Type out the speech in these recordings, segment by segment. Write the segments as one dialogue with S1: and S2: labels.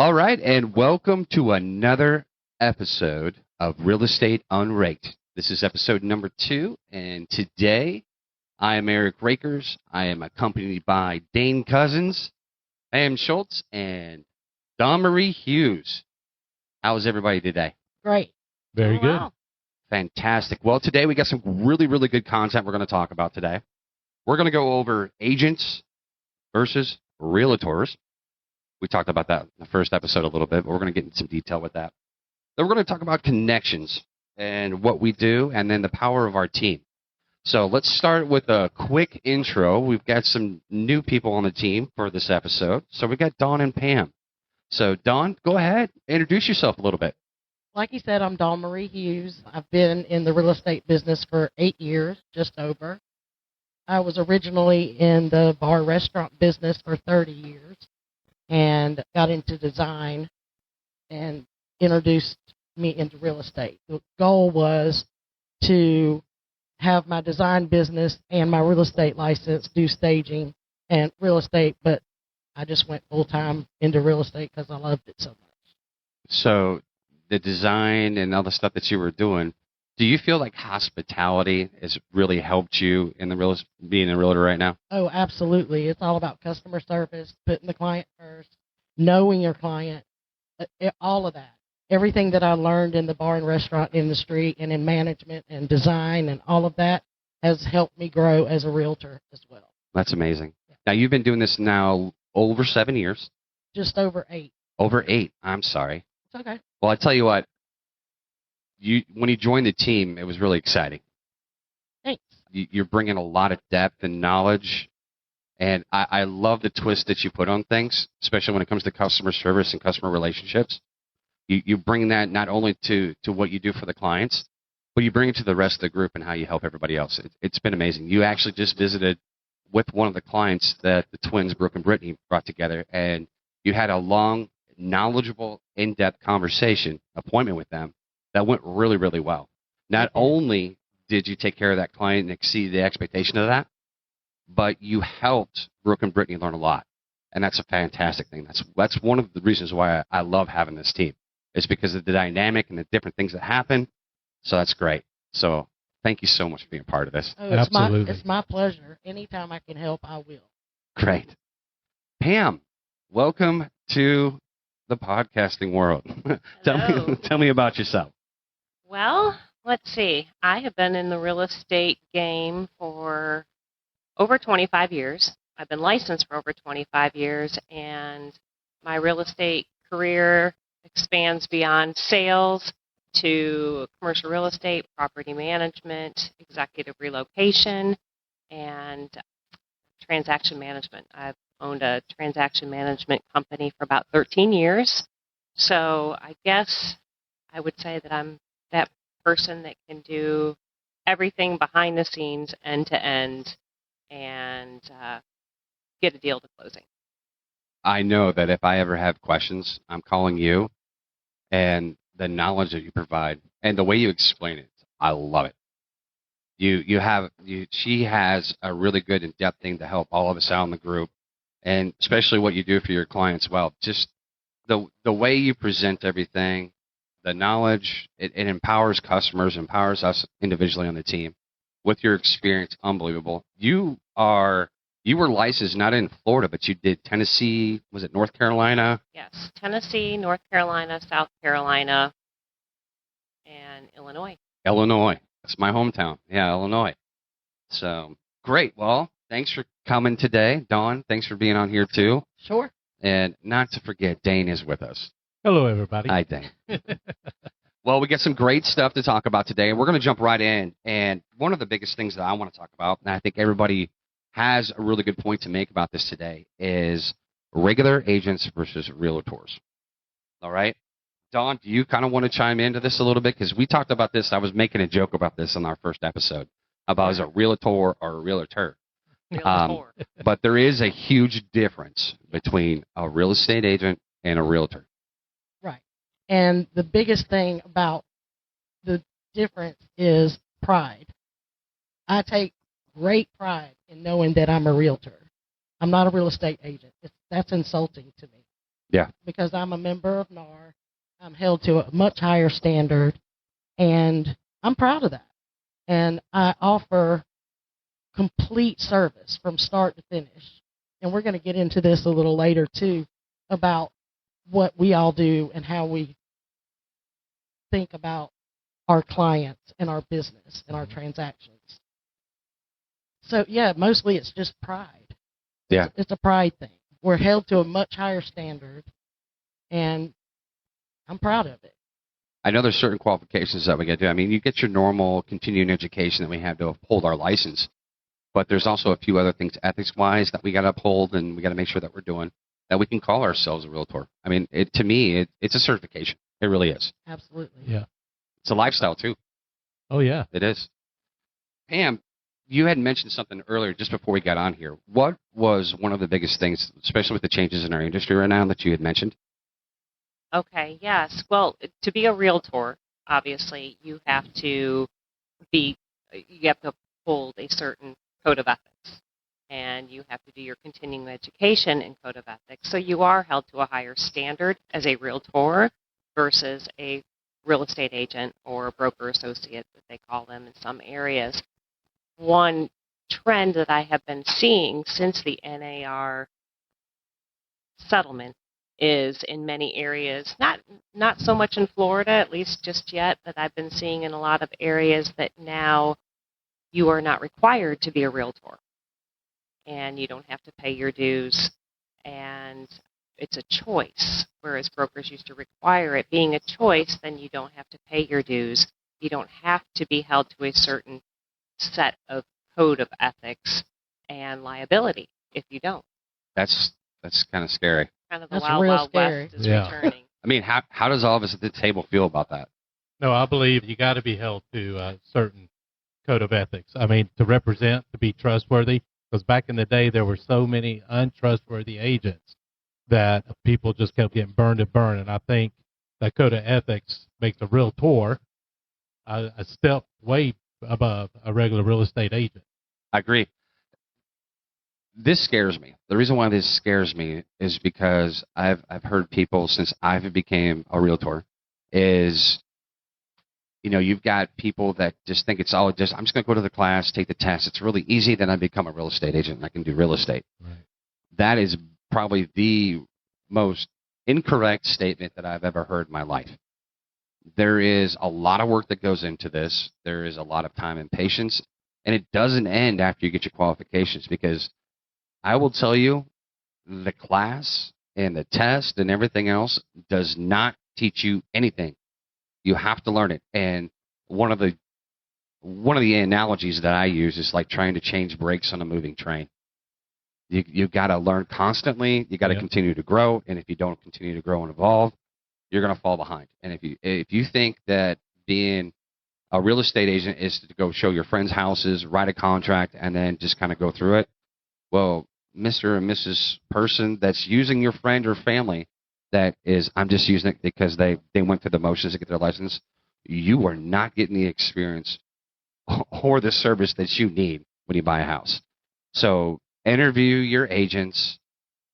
S1: All right, and welcome to another episode of Real Estate UnRaked. This is episode number 2, and today I am Eric Rakers. I am accompanied by Dane Cousins, Pam Schultz, and Dawn Marie Hughes. How is everybody today?
S2: Great.
S3: Very good.
S2: Wow.
S1: Fantastic. Well, today we got some really, really good content we're going to talk about today. We're going to go over agents versus realtors. We talked about that in the first episode a little bit, but we're going to get into some detail with that. Then we're going to talk about connections and what we do, and then the power of our team. So let's start with a quick intro. We've got some new people on the team for this episode. So we got Dawn and Pam. So Dawn, go ahead, introduce yourself a little bit.
S2: Like you said, I'm Dawn Marie Hughes. I've been in the real estate business for 8 years, just over. I was originally in the bar restaurant business for 30 years and got into design and introduced me into real estate. The goal was to have my design business and my real estate license, do staging and real estate, but I just went full-time into real estate because I loved it so much.
S1: So the design and all the stuff that you were doing, do you feel like hospitality has really helped you in the being a realtor right now?
S2: Oh, absolutely. It's all about customer service, putting the client first, knowing your client, all of that. Everything that I learned in the bar and restaurant industry and in management and design and all of that has helped me grow as a realtor as well.
S1: That's amazing.
S2: Yeah.
S1: Now, you've been doing this now over 7 years.
S2: Just over 8.
S1: Over 8. I'm sorry.
S2: It's okay.
S1: Well, I tell you what, when you joined the team, it was really exciting.
S2: Thanks.
S1: You're bringing a lot of depth and knowledge, and I love the twist that you put on things, especially when it comes to customer service and customer relationships. You bring that not only to what you do for the clients, but you bring it to the rest of the group and how you help everybody else. It's been amazing. You actually just visited with one of the clients that the twins, Brooke and Brittany, brought together, and you had a long, knowledgeable, in-depth appointment with them that went really, really well. Not only did you take care of that client and exceed the expectation of that, but you helped Brooke and Brittany learn a lot, and that's a fantastic thing. That's one of the reasons why I love having this team. It's because of the dynamic and the different things that happen. So that's great. So thank you so much for being a part of this.
S2: Oh,
S3: Absolutely.
S2: It's my pleasure. Anytime I can help, I will.
S1: Great. Pam, welcome to the podcasting world. Tell me about yourself.
S4: Well, let's see. I have been in the real estate game for over 25 years. I've been licensed for over 25 years, and my real estate career expands beyond sales to commercial real estate, property management, executive relocation, and transaction management. I've owned a transaction management company for about 13 years. So I guess I would say that I'm that person that can do everything behind the scenes, end to end, and get a deal to closing.
S1: I know that if I ever have questions, I'm calling you, and the knowledge that you provide and the way you explain it, I love it. She has a really good in-depth thing to help all of us out in the group, and especially what you do for your clients. Well, just the way you present everything, the knowledge, it empowers customers, empowers us individually on the team. With your experience, unbelievable. You were licensed not in Florida, but you did Tennessee. Was it North Carolina?
S4: Yes, Tennessee, North Carolina, South Carolina, and Illinois.
S1: Illinois. That's my hometown. Yeah, Illinois. So, great. Well, thanks for coming today. Dawn, thanks for being on here too.
S2: Sure.
S1: And not to forget, Dane is with us.
S3: Hello, everybody.
S1: Hi, Dane. Well, we got some great stuff to talk about today, and we're going to jump right in. And one of the biggest things that I want to talk about, and I think everybody has a really good point to make about this today, is regular agents versus realtors. All right? Dawn, do you kind of want to chime into this a little bit? Because we talked about this. I was making a joke about this in our first episode about is a realtor or a realtor. But there is a huge difference between a real estate agent and a realtor.
S2: Right. And the biggest thing about the difference is pride. I take great pride in knowing that I'm a realtor. I'm not a real estate agent. That's insulting to me.
S1: Yeah.
S2: Because I'm a member of NAR. I'm held to a much higher standard, and I'm proud of that. And I offer complete service from start to finish. And we're going to get into this a little later, too, about what we all do and how we think about our clients and our business and our transactions. So, yeah, mostly it's just pride.
S1: Yeah.
S2: It's a pride thing. We're held to a much higher standard, and I'm proud of it.
S1: I know there's certain qualifications that we get to. I mean, you get your normal continuing education that we have to uphold our license, but there's also a few other things ethics-wise that we got to uphold, and we got to make sure that we're doing that we can call ourselves a realtor. I mean, to me, it's a certification. It really is.
S2: Absolutely.
S3: Yeah.
S1: It's a lifestyle, too.
S3: Oh, yeah.
S1: It is. Pam, you had mentioned something earlier just before we got on here. What was one of the biggest things, especially with the changes in our industry right now, that you had mentioned?
S4: Okay, yes. Well, to be a realtor, obviously, you have to uphold a certain code of ethics, and you have to do your continuing education in code of ethics. So you are held to a higher standard as a realtor versus a real estate agent or a broker associate, that they call them in some areas. One trend that I have been seeing since the NAR settlement is in many areas, not so much in Florida, at least just yet, but I've been seeing in a lot of areas that now you are not required to be a realtor, and you don't have to pay your dues, and it's a choice, whereas brokers used to require it. Being a choice, then you don't have to pay your dues. You don't have to be held to a certain set of code of ethics and liability if you don't.
S1: That's kind of scary.
S4: Kind of the
S2: That's
S4: wild,
S2: real
S4: wild
S2: scary.
S4: west is
S3: Yeah.
S4: returning.
S1: I mean, how does all of us at the table feel about that?
S3: No, I believe you got to be held to a certain code of ethics. I mean, to represent, to be trustworthy, because back in the day, there were so many untrustworthy agents that people just kept getting burned and burned. And I think that code of ethics makes a realtor a step way above a regular real estate agent.
S1: I agree. This scares me. The reason why this scares me is because I've heard people since I became a realtor is, you've got people that just think it's all just, I'm just going to go to the class, take the test. It's really easy. Then I become a real estate agent and I can do real estate.
S3: Right.
S1: That is probably the most incorrect statement that I've ever heard in my life. There is a lot of work that goes into this. There is a lot of time and patience, and it doesn't end after you get your qualifications, because I will tell you, the class and the test and everything else does not teach you anything. You have to learn it. And one of the analogies that I use is like trying to change brakes on a moving train. You've got to learn constantly. You got to continue to grow, and if you don't continue to grow and evolve, you're going to fall behind. And if you think that being a real estate agent is to go show your friends' houses, write a contract, and then just kind of go through it, well, Mr. and Mrs. person that's using your friend or family, that is, I'm just using it because they went through the motions to get their license, you are not getting the experience or the service that you need when you buy a house. So interview your agents,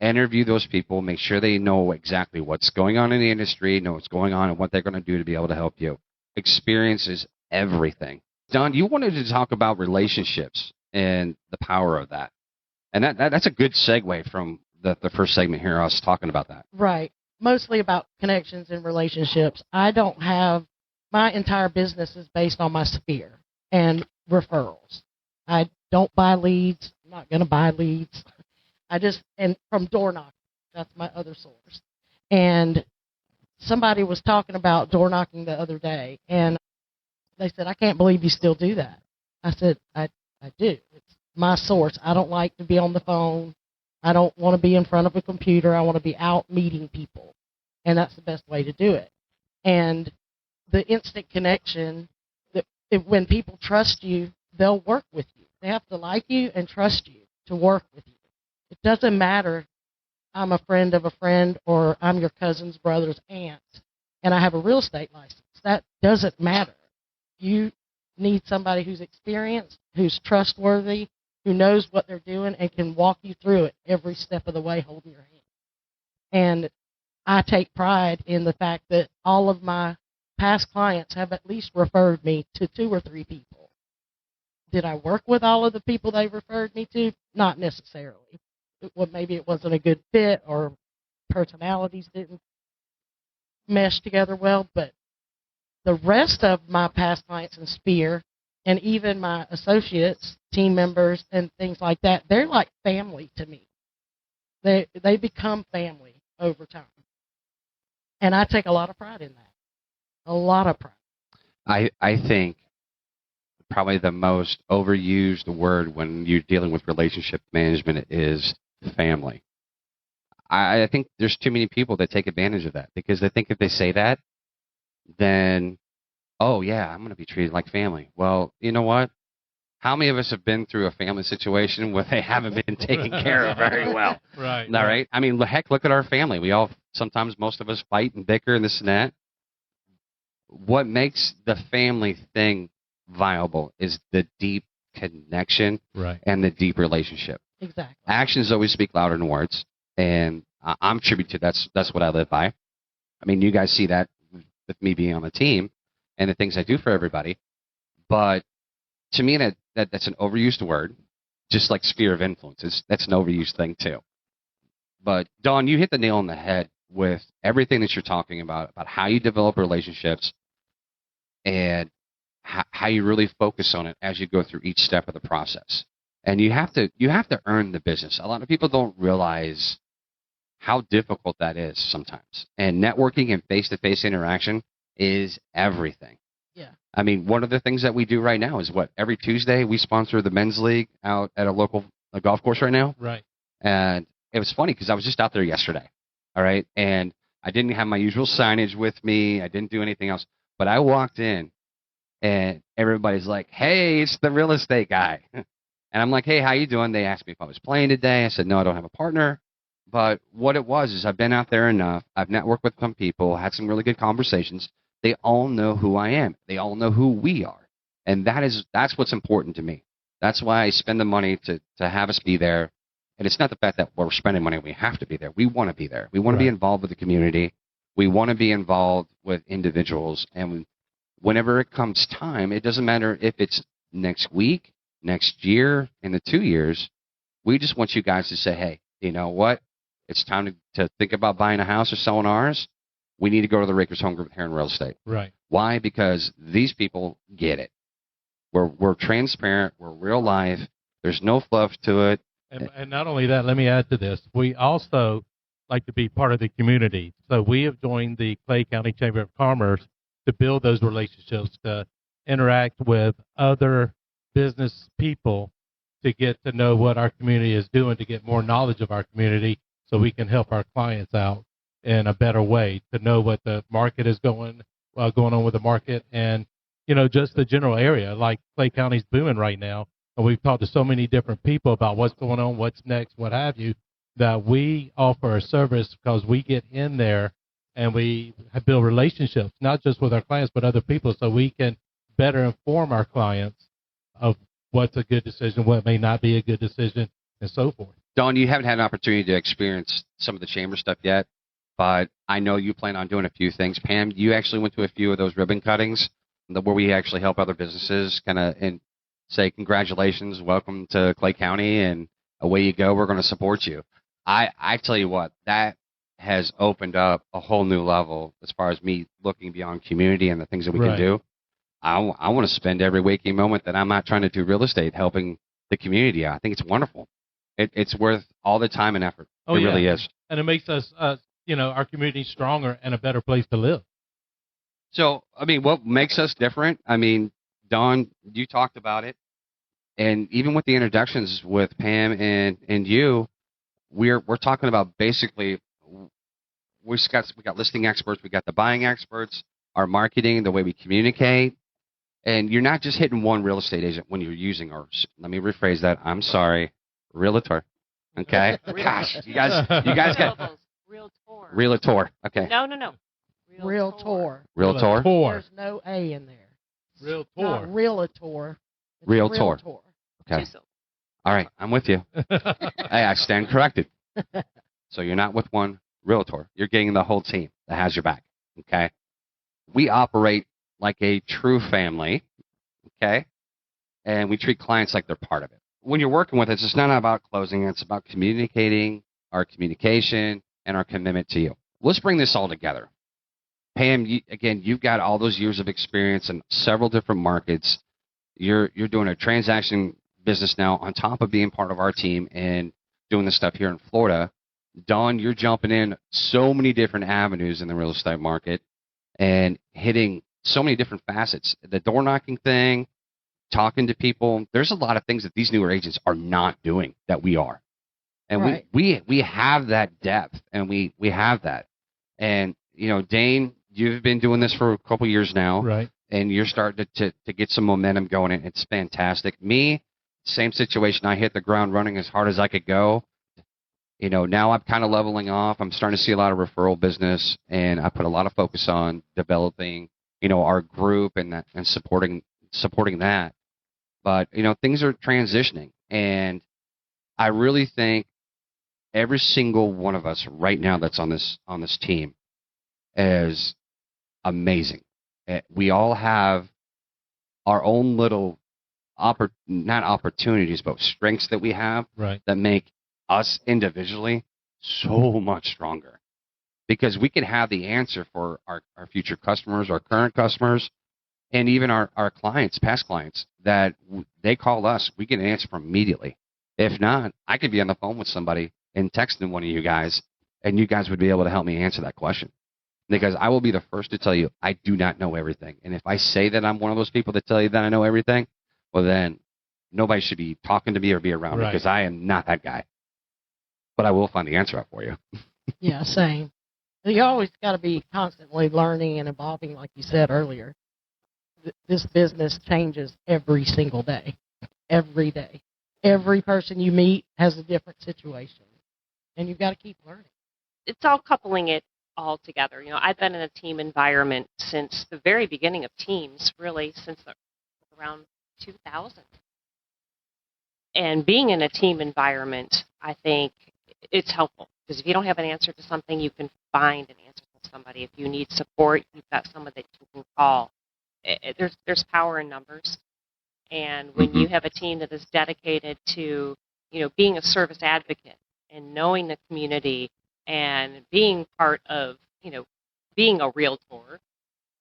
S1: interview those people, make sure they know exactly what's going on in the industry, know what's going on and what they're going to do to be able to help you. Experience is everything. Don, you wanted to talk about relationships and the power of that. And that's a good segue from the first segment here. I was talking about that.
S2: Right. Mostly about connections and relationships. My entire business is based on my sphere and referrals. I don't buy leads. I'm not going to buy leads. And from door knocking. That's my other source. And somebody was talking about door knocking the other day, and they said, I can't believe you still do that. I said, I do. It's my source. I don't like to be on the phone. I don't want to be in front of a computer. I want to be out meeting people, and that's the best way to do it. And the instant connection, when people trust you, they'll work with you. They have to like you and trust you to work with you. It doesn't matter I'm a friend of a friend or I'm your cousin's brother's aunt and I have a real estate license. That doesn't matter. You need somebody who's experienced, who's trustworthy, who knows what they're doing and can walk you through it every step of the way holding your hand. And I take pride in the fact that all of my past clients have at least referred me to 2 or 3 people. Did I work with all of the people they referred me to? Not necessarily. Maybe it wasn't a good fit or personalities didn't mesh together well, but the rest of my past clients in Spear and even my associates, team members, and things like that, they're like family to me. They become family over time. And I take a lot of pride in that. A lot of pride.
S1: I think probably the most overused word when you're dealing with relationship management is family. I think there's too many people that take advantage of that because they think if they say that, then, oh, yeah, I'm going to be treated like family. Well, you know what? How many of us have been through a family situation where they haven't been taken care of very well?
S3: Right.
S1: All right. I mean, heck, look at our family. We all, sometimes most of us fight and bicker and this and that. What makes the family thing viable is the deep connection and the deep relationship.
S2: Exactly.
S1: Actions always speak louder than words, and I'm tribute to that's what I live by. I mean, you guys see that with me being on the team and the things I do for everybody. But to me, that's an overused word, just like sphere of influence. That's an overused thing too. But Dawn, you hit the nail on the head with everything that you're talking about how you develop relationships and how you really focus on it as you go through each step of the process. And you have to earn the business. A lot of people don't realize how difficult that is sometimes. And networking and face-to-face interaction is everything.
S2: Yeah.
S1: I mean, one of the things that we do right now is every Tuesday we sponsor the men's league out at a local golf course right now.
S3: Right.
S1: And it was funny because I was just out there yesterday. All right. And I didn't have my usual signage with me. I didn't do anything else. But I walked in and everybody's like, hey, it's the real estate guy. And I'm like, hey, how you doing? They asked me if I was playing today. I said, no, I don't have a partner. But what it was is I've been out there enough. I've networked with some people, had some really good conversations. They all know who I am. They all know who we are. And that's what's important to me. That's why I spend the money to have us be there. And it's not the fact that we're spending money, we have to be there. We want to be there. We want to be involved with the community. We want to be involved with individuals. And whenever it comes time, it doesn't matter if it's next week, next year, in the 2 years, we just want you guys to say, hey, you know what? It's time to think about buying a house or selling ours. We need to go to the Rakers Home Group here in real estate.
S3: Right.
S1: Why? Because these people get it. We're transparent. We're real life. There's no fluff to it.
S3: And not only that, let me add to this. We also like to be part of the community. So we have joined the Clay County Chamber of Commerce to build those relationships, to interact with other business people, to get to know what our community is doing, to get more knowledge of our community so we can help our clients out in a better way, to know what the market is going on with the market and, just the general area. Like Clay County's booming right now, and we've talked to so many different people about what's going on, what's next, what have you, that we offer a service because we get in there and we build relationships, not just with our clients, but other people, so we can better inform our clients of what's a good decision, what may not be a good decision, and so forth.
S1: Dawn, you haven't had an opportunity to experience some of the chamber stuff yet, but I know you plan on doing a few things. Pam, you actually went to a few of those ribbon cuttings where we actually help other businesses kind of and say congratulations, welcome to Clay County, and away you go. We're going to support you. I tell you what, that has opened up a whole new level as far as me looking beyond community and the things that we can do. I want to spend every waking moment that I'm not trying to do real estate helping the community out. I think it's wonderful. It's worth all the time and effort. It really is.
S3: And it makes us, our community stronger and a better place to live.
S1: So, I mean, what makes us different? I mean, Dawn, you talked about it. And even with the introductions with Pam and you, we're talking about basically we got listing experts, we got the buying experts, our marketing, the way we communicate. And you're not just hitting one real estate agent when you're using ours. Let me rephrase that. I'm sorry. Realtor. Okay? Gosh, you guys got Realtor. Okay.
S4: No.
S2: Realtor.
S1: Realtor.
S2: There's no A in there.
S3: Realtor.
S2: Not Realtor. It's
S1: Realtor. Okay. All right. I'm with you. Hey, I stand corrected. So you're not with one, Realtor. You're getting the whole team that has your back. Okay. We operate like a true family. Okay. And we treat clients like they're part of it. When you're working with us, it's not about closing. It's about communicating, our communication, and our commitment to you. Let's bring this all together. Pam, again, you've got all those years of experience in several different markets. You're doing a transaction business now on top of being part of our team and doing this stuff here in Florida. Dawn, you're jumping in so many different avenues in the real estate market and hitting so many different facets. The door knocking thing, talking to people. There's a lot of things that these newer agents are not doing that we are. And
S2: Right.
S1: we have that depth, and we have that. And, Dane, you've been doing this for a couple years now.
S3: Right.
S1: And you're starting to get some momentum going, and it's fantastic. Me, same situation. I hit the ground running as hard as I could go. Now I'm kind of leveling off. I'm starting to see a lot of referral business, and I put a lot of focus on developing, our group and supporting that. But, things are transitioning, and I really think every single one of us right now that's on this team is amazing. We all have our own little not opportunities, but strengths that we have
S3: Right.
S1: that make us individually so much stronger, because we can have the answer for our future customers, our current customers, and even our clients, past clients, that they call us. We get an answer from immediately. If not, I could be on the phone with somebody and texting one of you guys, and you guys would be able to help me answer that question. Because I will be the first to tell you, I do not know everything. And if I say that I'm one of those people that tell you that I know everything, well, then nobody should be talking to me or be around me,
S3: Right.
S1: because I am not that guy. But I will find the answer out for you.
S2: Yeah, same. You always got to be constantly learning and evolving, like you said earlier. This business changes every single day, every day. Every person you meet has a different situation, and you've got to keep learning.
S4: It's all coupling it all together. I've been in a team environment since the very beginning of teams, really since around 2000. And being in a team environment, I think it's helpful, because if you don't have an answer to something, you can find an answer to somebody. If you need support, you've got someone that you can call. There's power in numbers. And when you have a team that is dedicated to, being a service advocate and knowing the community and being part of, being a realtor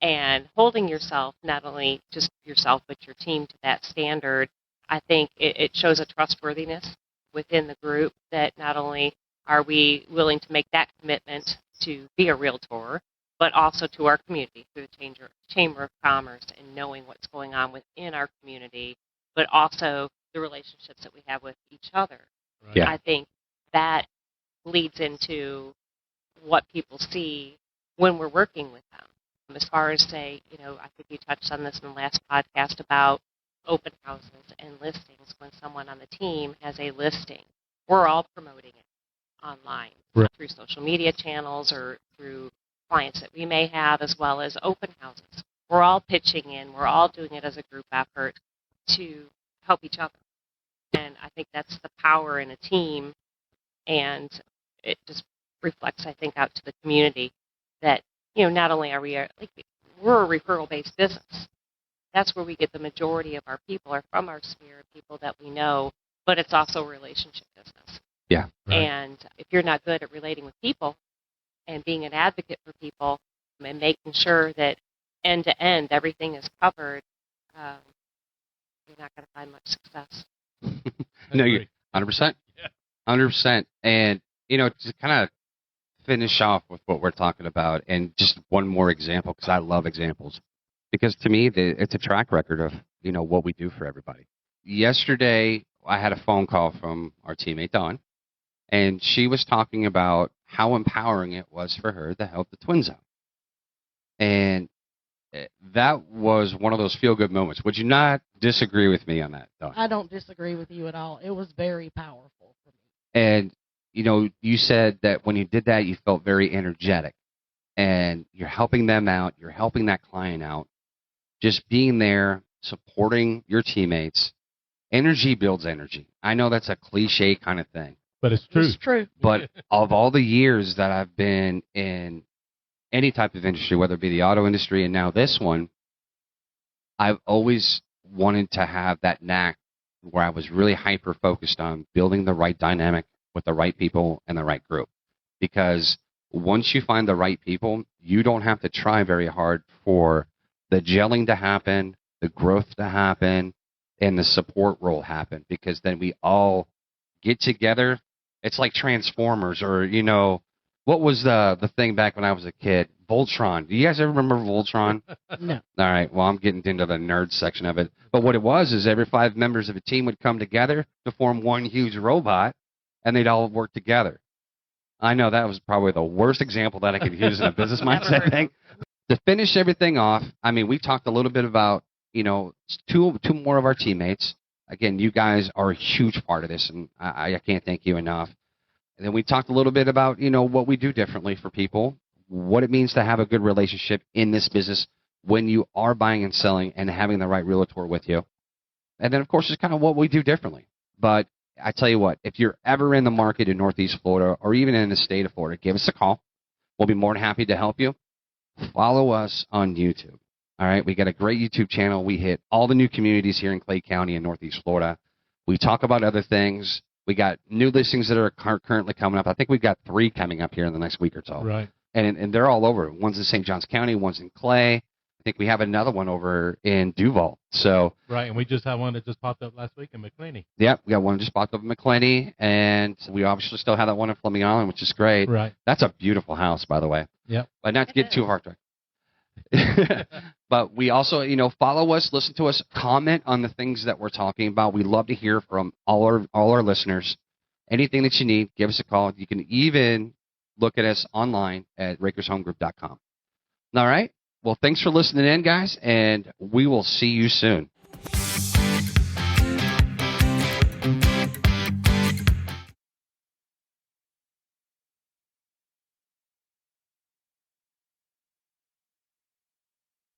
S4: and holding yourself, not only just yourself, but your team to that standard, I think it shows a trustworthiness within the group that not only are we willing to make that commitment to be a realtor, but also to our community through the Chamber of Commerce and knowing what's going on within our community, but also the relationships that we have with each other.
S3: Right.
S1: Yeah.
S4: I think that leads into what people see when we're working with them. As far as, say, I think you touched on this in the last podcast about open houses and listings. When someone on the team has a listing, we're all promoting it online,
S3: Right.
S4: through social media channels or through clients that we may have, as well as open houses. We're all pitching in. We're all doing it as a group effort to help each other. And I think that's the power in a team, and it just reflects, I think, out to the community that, not only are we're a referral-based business. That's where we get the majority of our people are from, our sphere of people that we know, but it's also a relationship business.
S1: Yeah.
S3: Right.
S4: And if you're not good at relating with people and being an advocate for people and making sure that end to end everything is covered, you're not going to find much success.
S1: No, you 100%.
S3: Yeah.
S1: 100%. And, to kind of finish off with what we're talking about, and just one more example, because I love examples. Because to me, it's a track record of, what we do for everybody. Yesterday, I had a phone call from our teammate, Dawn, and she was talking about how empowering it was for her to help the twins out. And that was one of those feel-good moments. Would you not disagree with me on that, Dawn?
S2: I don't disagree with you at all. It was very powerful for me.
S1: And, you said that when you did that, you felt very energetic. And you're helping them out. You're helping that client out. Just being there, supporting your teammates. Energy builds energy. I know that's a cliche kind of thing,
S3: But it's true.
S2: It's true.
S1: But of all the years that I've been in any type of industry, whether it be the auto industry and now this one, I've always wanted to have that knack where I was really hyper focused on building the right dynamic with the right people and the right group. Because once you find the right people, you don't have to try very hard for the gelling to happen, the growth to happen, and the support role happen. Because then we all get together. It's like Transformers, or what was the thing back when I was a kid? Voltron. Do you guys ever remember Voltron?
S2: No.
S1: All right. Well, I'm getting into the nerd section of it. But what it was is every 5 members of a team would come together to form one huge robot, and they'd all work together. I know that was probably the worst example that I could use in a business mindset thing. To finish everything off, I mean, we talked a little bit about, two more of our teammates. Again, you guys are a huge part of this, and I can't thank you enough. And then we talked a little bit about, what we do differently for people, what it means to have a good relationship in this business when you are buying and selling and having the right realtor with you. And then, of course, it's kind of what we do differently. But I tell you what, if you're ever in the market in Northeast Florida or even in the state of Florida, give us a call. We'll be more than happy to help you. Follow us on YouTube. All right, we got a great YouTube channel. We hit all the new communities here in Clay County and Northeast Florida. We talk about other things. We got new listings that are currently coming up. I think we've got 3 coming up here in the next week or so.
S3: Right.
S1: And they're all over. One's in St. Johns County, one's in Clay. I think we have another one over in Duval. So
S3: Right, and we just had one that just popped up last week in McClaney.
S1: Yep, we got one just popped up in McClaney, and we obviously still have that one in Fleming Island, which is great.
S3: Right.
S1: That's a beautiful house, by the way.
S3: Yep.
S1: But not to get too hard. But we also, follow us, listen to us, comment on the things that we're talking about. We love to hear from all our listeners. Anything that you need, give us a call. You can even look at us online at rakershomegroup.com. All right. Well, thanks for listening in, guys, and we will see you soon.